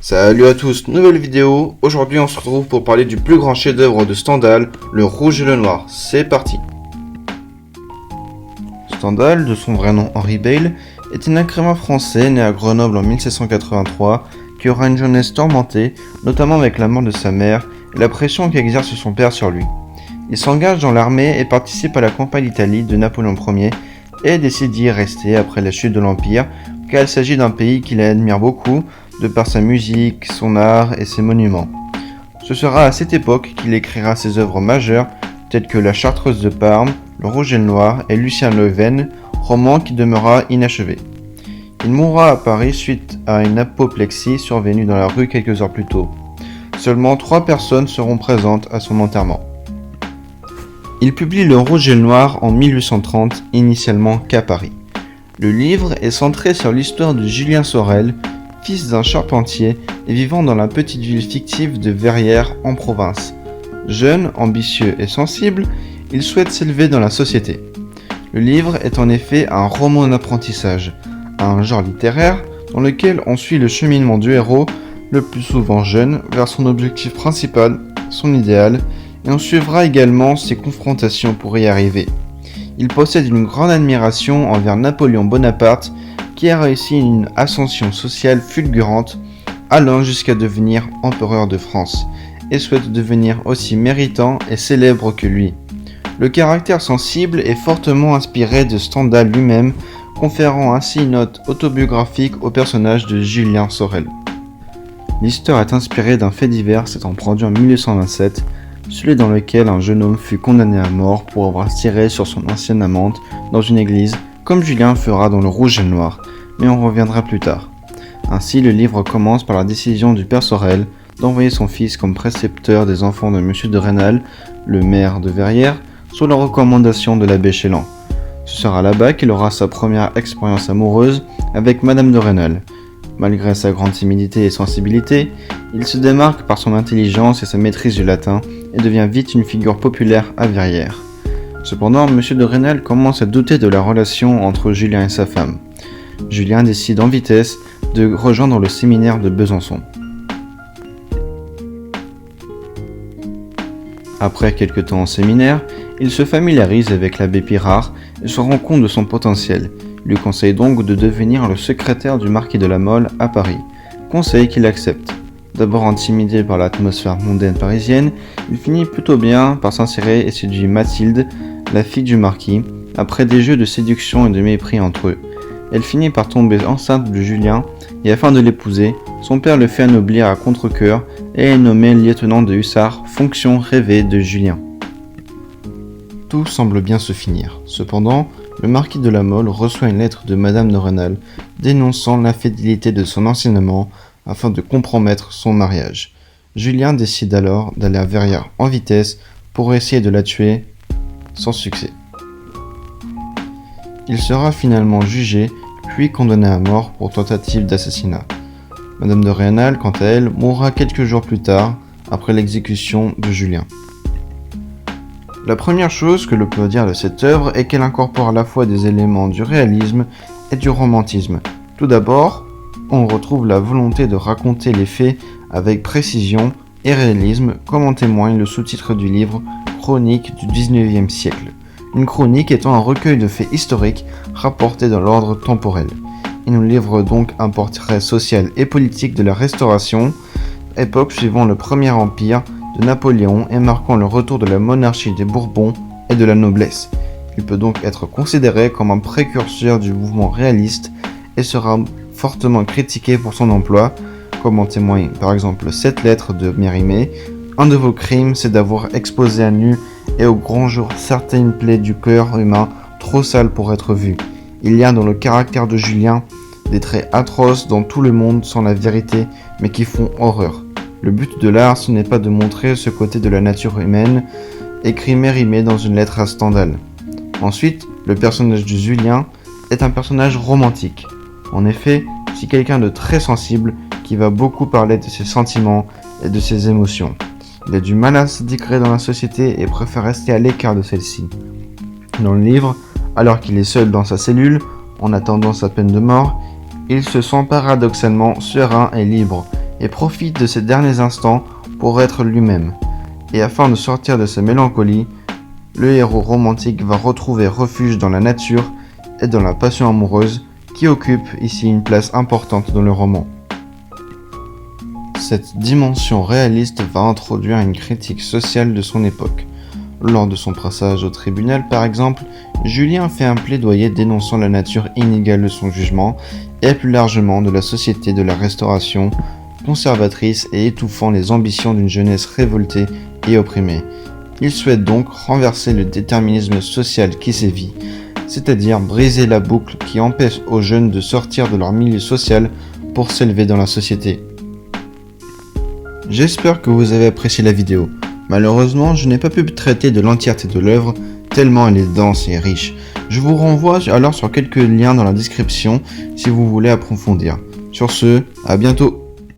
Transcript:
Salut à tous, nouvelle vidéo. Aujourd'hui on se retrouve pour parler du plus grand chef-d'œuvre de Stendhal, Le Rouge et le Noir. C'est parti. Stendhal, de son vrai nom Henri Beyle, est un écrivain français né à Grenoble en 1783 qui aura une jeunesse tourmentée, notamment avec la mort de sa mère et la pression qu'exerce son père sur lui. Il s'engage dans l'armée et participe à la campagne d'Italie de Napoléon Ier et décide d'y rester après la chute de l'Empire, car il s'agit d'un pays qu'il admire beaucoup de par sa musique, son art et ses monuments. Ce sera à cette époque qu'il écrira ses œuvres majeures telles que La Chartreuse de Parme, Le Rouge et le Noir et Lucien Leven, roman qui demeura inachevé. Il mourra à Paris suite à une apoplexie survenue dans la rue quelques heures plus tôt. Seulement 3 personnes seront présentes à son enterrement. Il publie Le Rouge et le Noir en 1830, initialement qu'à Paris. Le livre est centré sur l'histoire de Julien Sorel, fils d'un charpentier et vivant dans la petite ville fictive de Verrières en province. Jeune, ambitieux et sensible, il souhaite s'élever dans la société. Le livre est en effet un roman d'apprentissage, un genre littéraire dans lequel on suit le cheminement du héros, le plus souvent jeune, vers son objectif principal, son idéal, et on suivra également ses confrontations pour y arriver. Il possède une grande admiration envers Napoléon Bonaparte, qui a réussi une ascension sociale fulgurante, allant jusqu'à devenir empereur de France, et souhaite devenir aussi méritant et célèbre que lui. Le caractère sensible est fortement inspiré de Stendhal lui-même, conférant ainsi une note autobiographique au personnage de Julien Sorel. L'histoire est inspirée d'un fait divers s'étant produit en 1827, celui dans lequel un jeune homme fut condamné à mort pour avoir tiré sur son ancienne amante dans une église, comme Julien fera dans Le Rouge et le Noir, mais on reviendra plus tard. Ainsi, le livre commence par la décision du père Sorel d'envoyer son fils comme précepteur des enfants de M. de Rênal, le maire de Verrières, sous la recommandation de l'abbé Chélan. Ce sera là-bas qu'il aura sa première expérience amoureuse avec Madame de Rênal. Malgré sa grande timidité et sensibilité, il se démarque par son intelligence et sa maîtrise du latin et devient vite une figure populaire à Verrières. Cependant, M. de Rênal commence à douter de la relation entre Julien et sa femme. Julien décide en vitesse de rejoindre le séminaire de Besançon. Après quelques temps en séminaire, il se familiarise avec l'abbé Pirard et se rend compte de son potentiel. Il lui conseille donc de devenir le secrétaire du marquis de la Mole à Paris, conseil qu'il accepte. D'abord intimidé par l'atmosphère mondaine parisienne, il finit plutôt bien par s'insérer et séduit Mathilde, la fille du marquis, après des jeux de séduction et de mépris entre eux. Elle finit par tomber enceinte de Julien, et afin de l'épouser, son père le fait anoblir à contre-cœur et est nommé lieutenant de hussards, fonction rêvée de Julien. Tout semble bien se finir. Cependant, le marquis de la Mole reçoit une lettre de Madame de Rênal dénonçant l'infidélité de son ancien amant afin de compromettre son mariage. Julien décide alors d'aller à Verrières en vitesse pour essayer de la tuer, sans succès. Il sera finalement jugé puis condamné à mort pour tentative d'assassinat. Madame de Rênal, quant à elle, mourra quelques jours plus tard, après l'exécution de Julien. La première chose que l'on peut dire de cette œuvre est qu'elle incorpore à la fois des éléments du réalisme et du romantisme. Tout d'abord, on retrouve la volonté de raconter les faits avec précision et réalisme, comme en témoigne le sous-titre du livre « Chronique du XIXe siècle ». Une chronique étant un recueil de faits historiques rapportés dans l'ordre temporel. Il nous livre donc un portrait social et politique de la Restauration, époque suivant le Premier Empire de Napoléon et marquant le retour de la monarchie des Bourbons et de la noblesse. Il peut donc être considéré comme un précurseur du mouvement réaliste et sera fortement critiqué pour son emploi, comme en témoigne par exemple cette lettre de Mérimée. Un de vos crimes, c'est d'avoir exposé à nu et au grand jour certaines plaies du cœur humain trop sales pour être vues. Il y a dans le caractère de Julien des traits atroces dont tout le monde sent la vérité, mais qui font horreur. Le but de l'art, ce n'est pas de montrer ce côté de la nature humaine, écrit Mérimée dans une lettre à Stendhal. Ensuite, le personnage de Julien est un personnage romantique. En effet, c'est quelqu'un de très sensible qui va beaucoup parler de ses sentiments et de ses émotions. Il a du mal à s'intégrer dans la société et préfère rester à l'écart de celle-ci. Dans le livre, alors qu'il est seul dans sa cellule, en attendant sa peine de mort, il se sent paradoxalement serein et libre. et profite de ses derniers instants pour être lui-même. Et afin de sortir de sa mélancolie, le héros romantique va retrouver refuge dans la nature et dans la passion amoureuse qui occupe ici une place importante dans le roman. Cette dimension réaliste va introduire une critique sociale de son époque. Lors de son passage au tribunal par exemple, Julien fait un plaidoyer dénonçant la nature inégale de son jugement et plus largement de la société de la Restauration, conservatrice et étouffant les ambitions d'une jeunesse révoltée et opprimée. Il souhaite donc renverser le déterminisme social qui sévit, c'est-à-dire briser la boucle qui empêche aux jeunes de sortir de leur milieu social pour s'élever dans la société. J'espère que vous avez apprécié la vidéo. Malheureusement, je n'ai pas pu traiter de l'entièreté de l'œuvre, tellement elle est dense et riche. Je vous renvoie alors sur quelques liens dans la description si vous voulez approfondir. Sur ce, à bientôt!